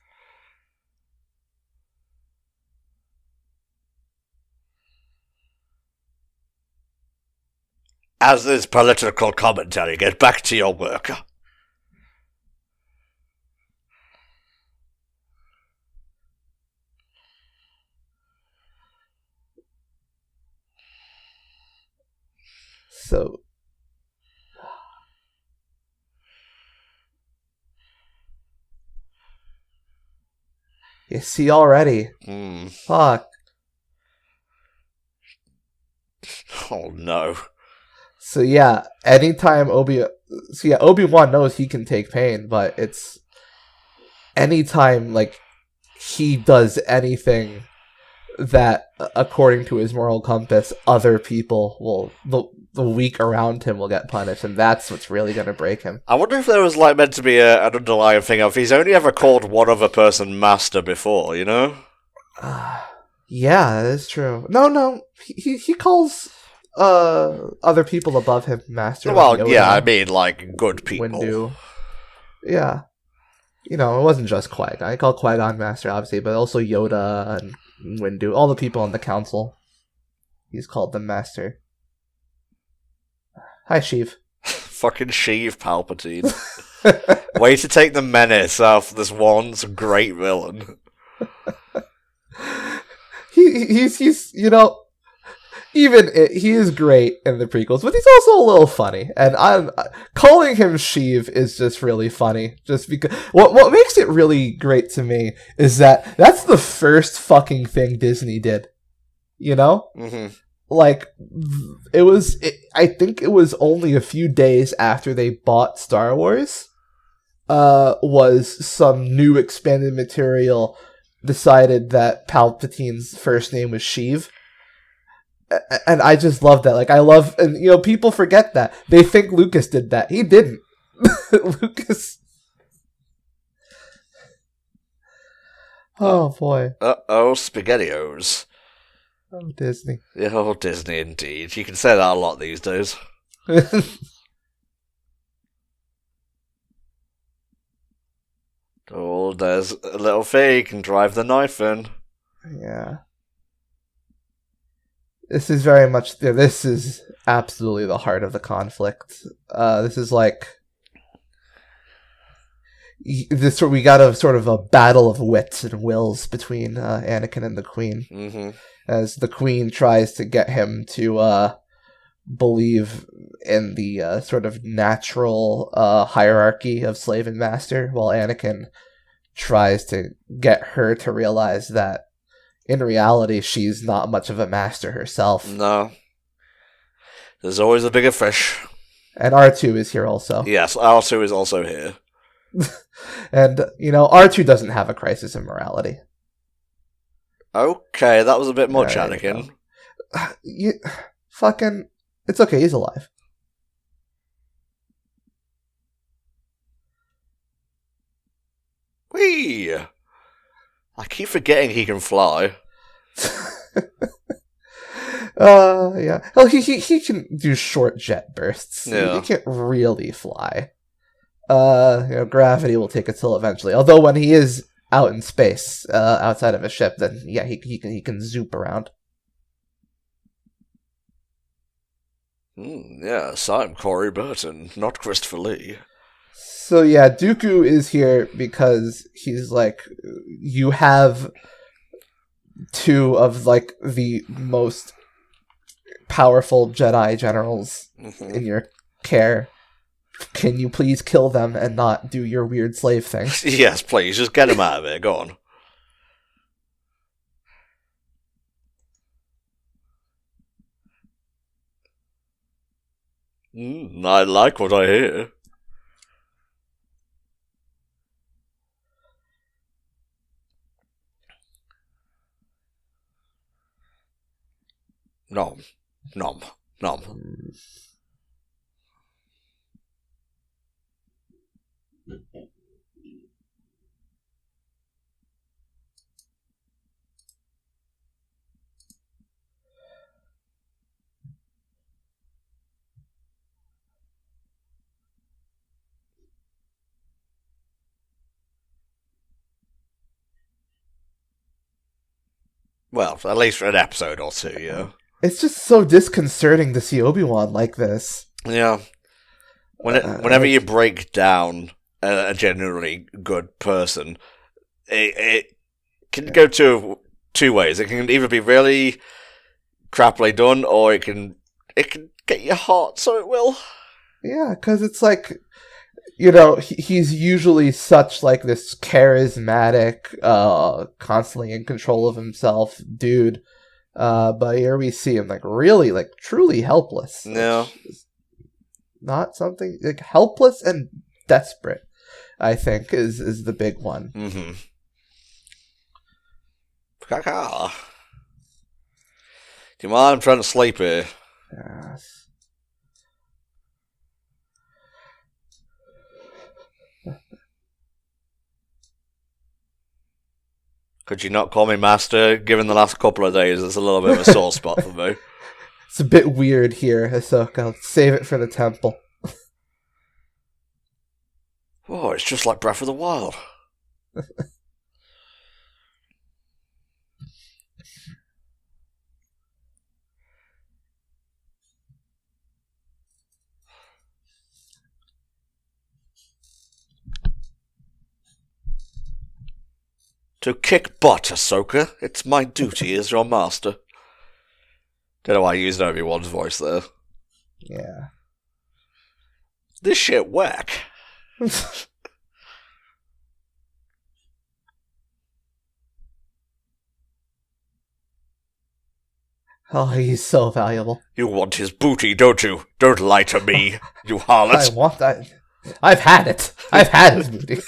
As this political commentary, get back to your work. So, you see already. Fuck. Oh no. So yeah, anytime Obi-Wan knows he can take pain, but it's anytime like he does anything that, according to his moral compass, other people will the weak around him will get punished, and that's what's really going to break him. I wonder if there was like meant to be an underlying thing of he's only ever called one other person master before, you know? Yeah, that is true. No, he calls other people above him master. Well, like yeah, I mean like good people. Windu. Yeah. You know, it wasn't just Qui-Gon. He called Qui-Gon master, obviously, but also Yoda and Windu, all the people on the council. He's called them master. Hi, Sheev. Fucking Sheev Palpatine. Way to take the menace off this one great villain. He's you know, he is great in the prequels, but he's also a little funny. And I'm calling him Sheev is just really funny. Just because what makes it really great to me is that that's the first fucking thing Disney did. You know? Mm-hmm. Like, I think it was only a few days after they bought Star Wars, was some new expanded material decided that Palpatine's first name was Sheev. And I just love that. Like, and you know, people forget that. They think Lucas did that. He didn't. Lucas. Oh boy. Uh-oh, SpaghettiOs. Oh, Disney. Yeah, oh, Disney indeed. You can say that a lot these days. Oh, there's a little fee, can drive the knife in. Yeah. This is very much... This is absolutely the heart of the conflict. This is like... we got a sort of a battle of wits and wills between Anakin and the Queen. Mm-hmm. As the Queen tries to get him to believe in the sort of natural hierarchy of slave and master, while Anakin tries to get her to realize that in reality she's not much of a master herself. No. There's always a bigger fish. And R2 is here also. Yes, R2 is also here. And, you know, R2 doesn't have a crisis in morality. Okay, that was a bit much, Anakin. It's okay, he's alive. Whee! I keep forgetting he can fly. Yeah. Well, he can do short jet bursts. Yeah. He can't really fly. gravity will take its toll eventually. Although when he is out in space, outside of a ship, then yeah, he can zoop around. Yes, I'm Corey Burton, not Christopher Lee. So yeah, Dooku is here because he's like, you have two of like the most powerful Jedi generals in your care. Can you please kill them and not do your weird slave thing? Yes, please, just get him out of here. Go on. I like what I hear. Nom, nom, nom. Well, at least for an episode or two, yeah. It's just so disconcerting to see Obi-Wan like this. Yeah. Whenever you break down a genuinely good person, it can go two ways. It can either be really crappily done, or it can get your heart, so it will. Yeah, because it's like, he's usually such like this charismatic, constantly in control of himself dude. But here we see him like really, like truly helpless. Yeah. Not something like helpless and desperate, I think, is the big one. Mm-hmm. Caca. Do you mind? I'm trying to sleep here. Yes. Could you not call me master? Given the last couple of days, it's a little bit of a sore spot for me. It's a bit weird here, Ahsoka. Let's save it for the temple. Oh, it's just like Breath of the Wild. To kick butt, Ahsoka. It's my duty as your master. Don't know why I used Obi-Wan's voice there. Yeah. This shit whack. Oh, he's so valuable. You want his booty, don't you? Don't lie to me, you harlot. I want that. I've had it. I've had his booty.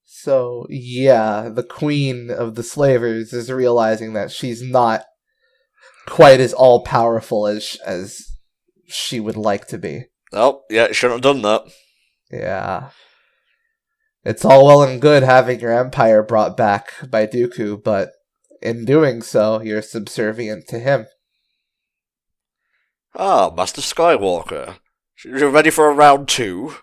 So, yeah, the queen of the slavers is realizing that she's not quite as all-powerful as she would like to be. Oh, yeah, shouldn't have done that. Yeah. It's all well and good having your empire brought back by Dooku, but in doing so, you're subservient to him. Ah, Master Skywalker. You ready for a round two?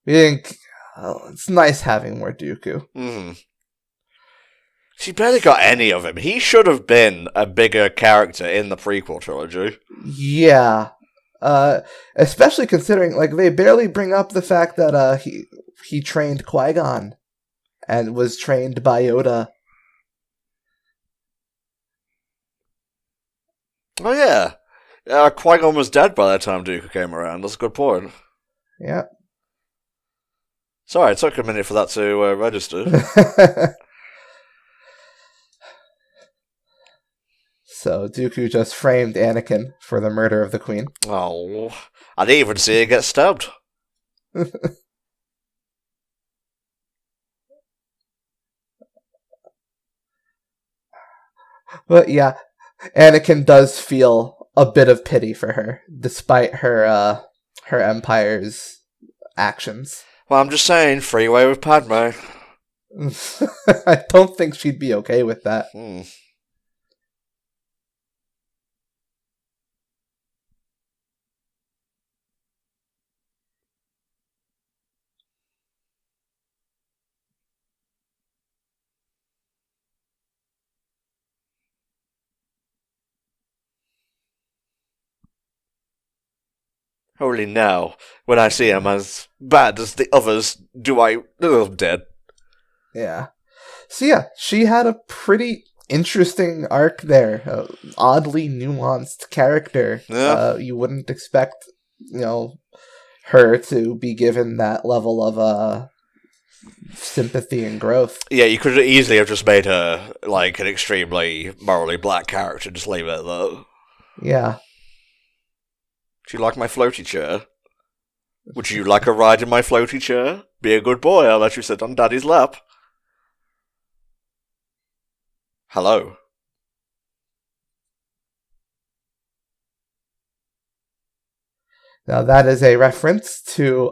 We think it's nice having more Dooku. She barely got any of him. He should have been a bigger character in the prequel trilogy. Yeah. Especially considering, like, they barely bring up the fact that he trained Qui-Gon and was trained by Yoda. Oh, yeah. Qui-Gon was dead by the time Dooku came around. That's a good point. Yeah. Sorry, it took a minute for that to register. So Dooku just framed Anakin for the murder of the Queen. Oh, I didn't even see her get stabbed. But yeah, Anakin does feel a bit of pity for her, despite her Empire's actions. Well, I'm just saying, freeway with Padme. I don't think she'd be okay with that. Only now, when I see him as bad as the others, do I... Oh, I'm dead. Yeah. So yeah, she had a pretty interesting arc there. Oddly nuanced character. Yeah. You wouldn't expect, her to be given that level of sympathy and growth. Yeah, you could easily have just made her, like, an extremely morally black character, just leave it at that. Yeah. Do you like my floaty chair? Would you like a ride in my floaty chair? Be a good boy, I'll let you sit on Daddy's lap. Hello. Now that is a reference to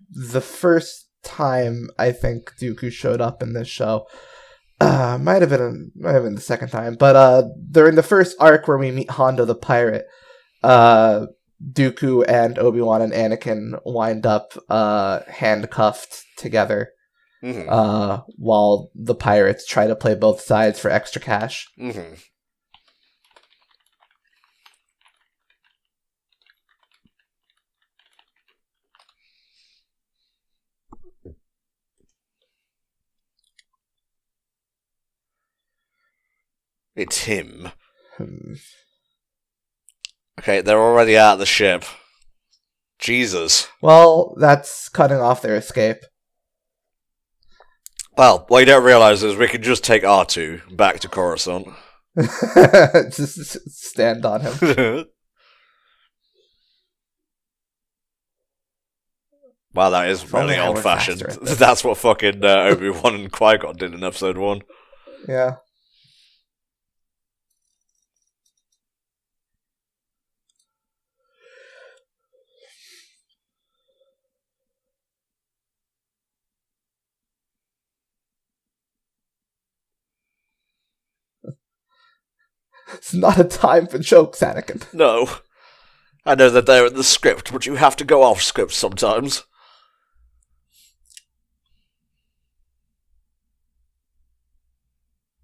the first time I think Dooku showed up in this show. Might have been the second time, but during the first arc where we meet Hondo the pirate, Dooku and Obi-Wan and Anakin wind up handcuffed together, while the pirates try to play both sides for extra cash. It's him. Okay, they're already out of the ship. Jesus. Well, that's cutting off their escape. Well, what you don't realise is we can just take R2 back to Coruscant. Just stand on him. Wow, that is really old-fashioned. That's what fucking Obi-Wan and Qui-Gon did in Episode 1. Yeah. It's not a time for jokes, Anakin. No. I know that they're in the script, but you have to go off script sometimes.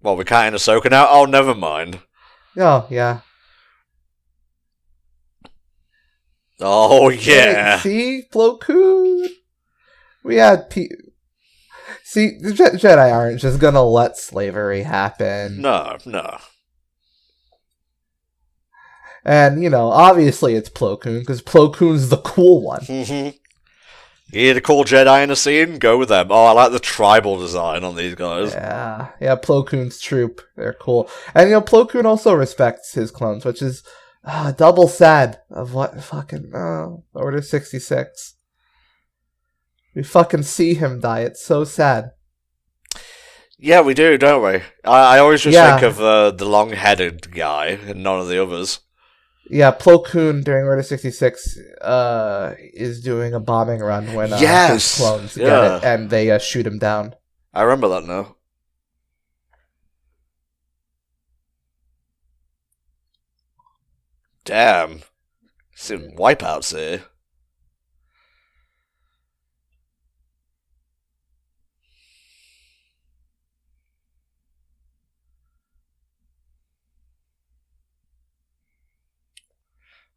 Well, we can't in Ahsoka now? Oh, never mind. Oh, yeah. Oh, yeah. Hey, see? Plo Koon? We had... See, the Jedi aren't just gonna let slavery happen. No. And, obviously it's Plo Koon, because Plo Koon's the cool one. You need a cool Jedi in a scene? Go with them. Oh, I like the tribal design on these guys. Yeah, Plo Koon's troop. They're cool. And, Plo Koon also respects his clones, which is double sad of what fucking... Order 66. We fucking see him die. It's so sad. Yeah, we do, don't we? I always just think of the long-headed guy and none of the others. Yeah, Plo Koon during Order 66 is doing a bombing run when his clones get it, and they shoot him down. I remember that now. Damn. Some wipeouts here.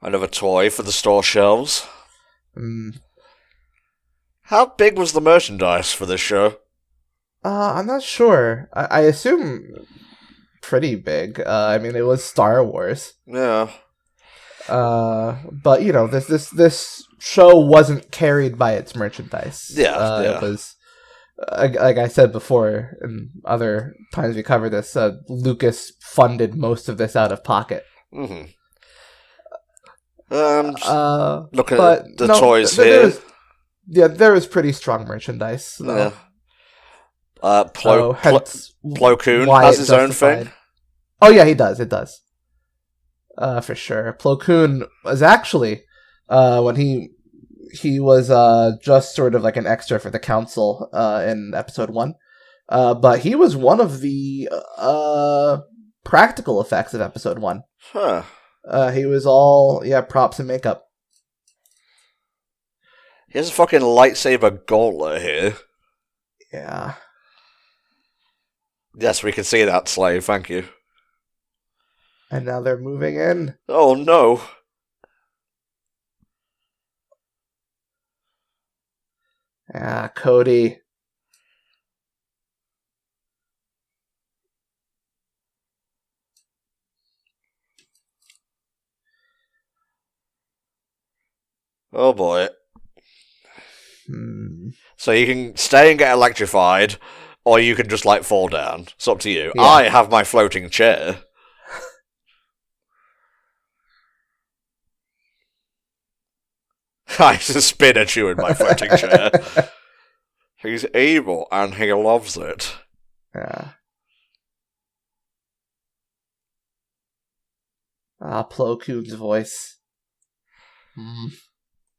Another toy for the store shelves. How big was the merchandise for this show? I'm not sure. I assume pretty big. I mean, it was Star Wars. Yeah. But this show wasn't carried by its merchandise. Yeah. It was like I said before, and other times we cover this, Lucas funded most of this out of pocket. Mm-hmm. Looking But at the toys here. There was pretty strong merchandise. Though. Yeah. Hence Plo Koon why has it his own justified. thing. Oh yeah, he does. It does. For sure. Plo Koon was actually when he was just sort of like an extra for the council in episode 1. But he was one of the practical effects of episode 1. Huh. He was all props and makeup. He has a fucking lightsaber gauntlet here. Yeah. Yes, we can see that, Slave, thank you. And now they're moving in. Oh no. Cody. Oh boy. Hmm. So you can stay and get electrified, or you can just, like, fall down. It's up to you. Yeah. I have my floating chair. I spin at you in my floating chair. He's evil, and he loves it. Yeah. Plo Koon's voice.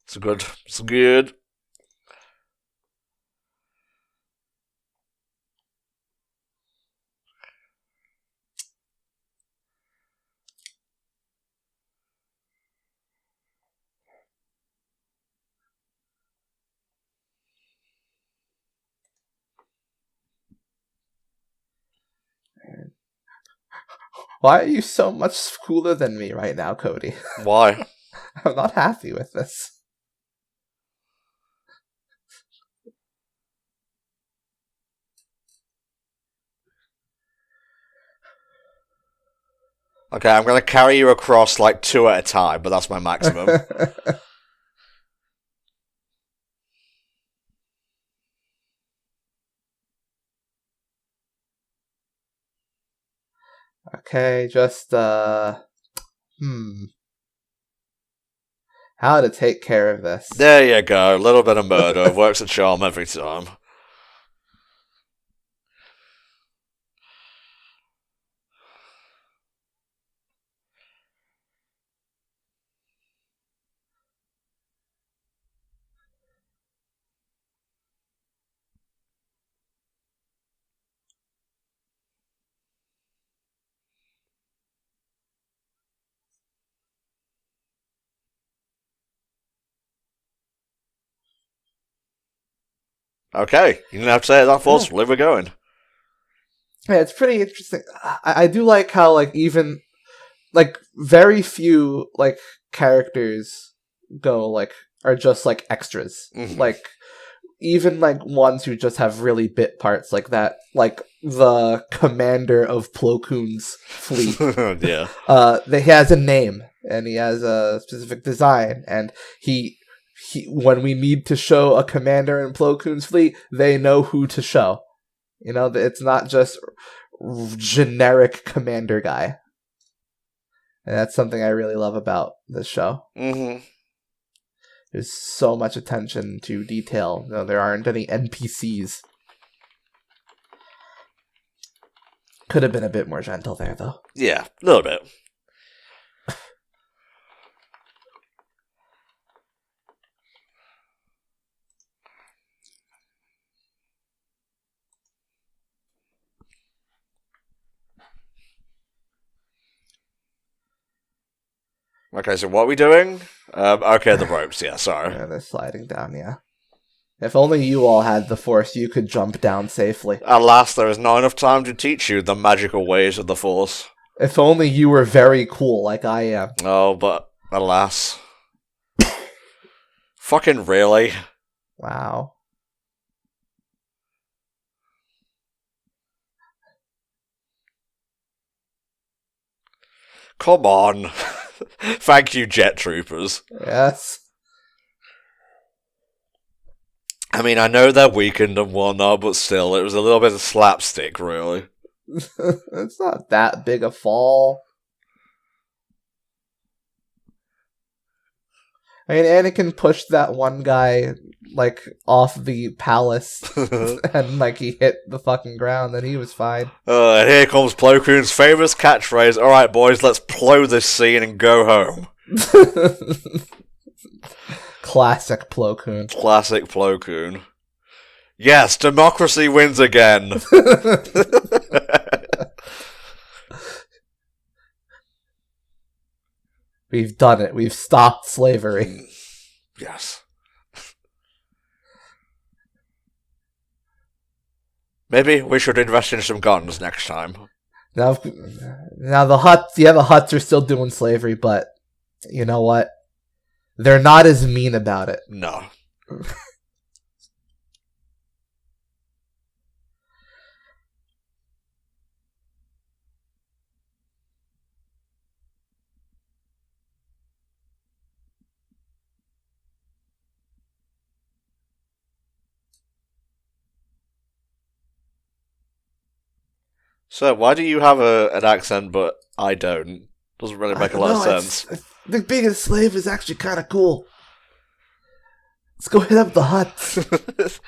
It's good. It's good. Why are you so much cooler than me right now, Cody? Why? I'm not happy with this. Okay, I'm gonna carry you across, like, 2 at a time, but that's my maximum. Okay, just, how to take care of this. There you go. A little bit of murder. Works a charm every time. Okay, you didn't have to say it that forcefully. We're going. Yeah, it's pretty interesting. I do like how, like, even, like, very few, like, characters go, like, are just, like, extras. Mhm. Like, even, like, ones who just have really bit parts like that, like, the commander of Plo Koon's fleet. Yeah. He has a name, and he has a specific design, and he when we need to show a commander in Plo Koon's fleet, they know who to show. You know, it's not just generic commander guy. And that's something I really love about this show. Mm-hmm. There's so much attention to detail. No, there aren't any NPCs. Could have been a bit more gentle there, though. Yeah, a little bit. Okay, so what are we doing? Okay, the ropes, yeah, sorry. Yeah, they're sliding down, yeah. If only you all had the Force, you could jump down safely. Alas, there is not enough time to teach you the magical ways of the Force. If only you were very cool like I am. Oh, but alas. Fucking really? Wow. Come on. Thank you, Jet Troopers. Yes. I mean, I know they're weakened and whatnot, but still, it was a little bit of slapstick, really. It's not that big a fall. I mean, Anakin pushed that one guy, like, off the palace, and, like, he hit the fucking ground, and he was fine. And here comes Plo Koon's famous catchphrase, alright boys, let's plow this scene and go home. Classic Plo Koon. Classic Plo Koon. Yes, democracy wins again. We've done it. We've stopped slavery. Yes. Maybe we should invest in some guns next time. Now the Hutts are still doing slavery, but you know what? They're not as mean about it. No. So, why do you have an accent but I don't? Doesn't really make a lot of sense. I think being a slave is actually kind of cool. Let's go hit up the Hutts.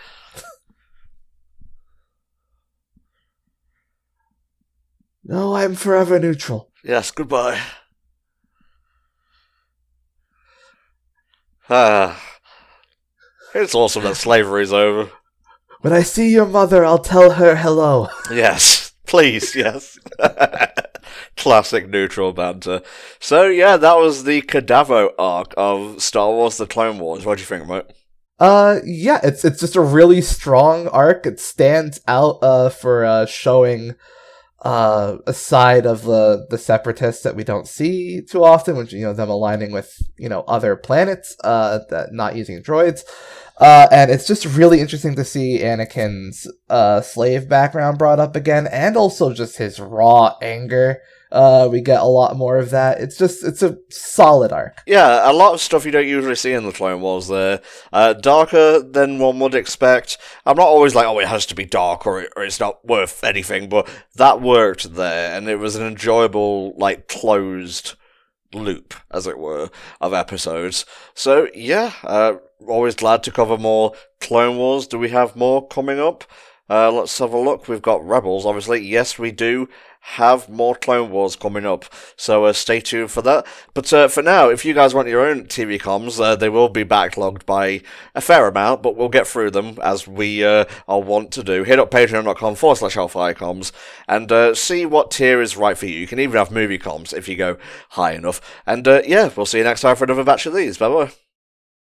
No, I'm forever neutral. Yes, goodbye. It's awesome that slavery's over. When I see your mother, I'll tell her hello. Yes, please, yes. Classic neutral banter. So, yeah, that was the Cadavo arc of Star Wars The Clone Wars. What do you think, mate? Yeah, it's just a really strong arc. It stands out for showing a side of the Separatists that we don't see too often, which, them aligning with, other planets, that not using droids. And it's just really interesting to see Anakin's slave background brought up again, and also just his raw anger. We get a lot more of that. It's a solid arc. Yeah, a lot of stuff you don't usually see in the Clone Wars there. Darker than one would expect. I'm not always like, it has to be dark or it's not worth anything, but that worked there, and it was an enjoyable, closed loop, as it were, of episodes. So, yeah, always glad to cover more Clone Wars. Do we have more coming up? Let's have a look. We've got Rebels, obviously. Yes, we do have more Clone Wars coming up, so stay tuned for that. But for now, if you guys want your own TV comms, they will be backlogged by a fair amount, but we'll get through them as we are wont to do. Hit up patreon.com/HellfireComms and see what tier is right for you. You can even have movie comms if you go high enough. And yeah, we'll see you next time for another batch of these. Bye-bye.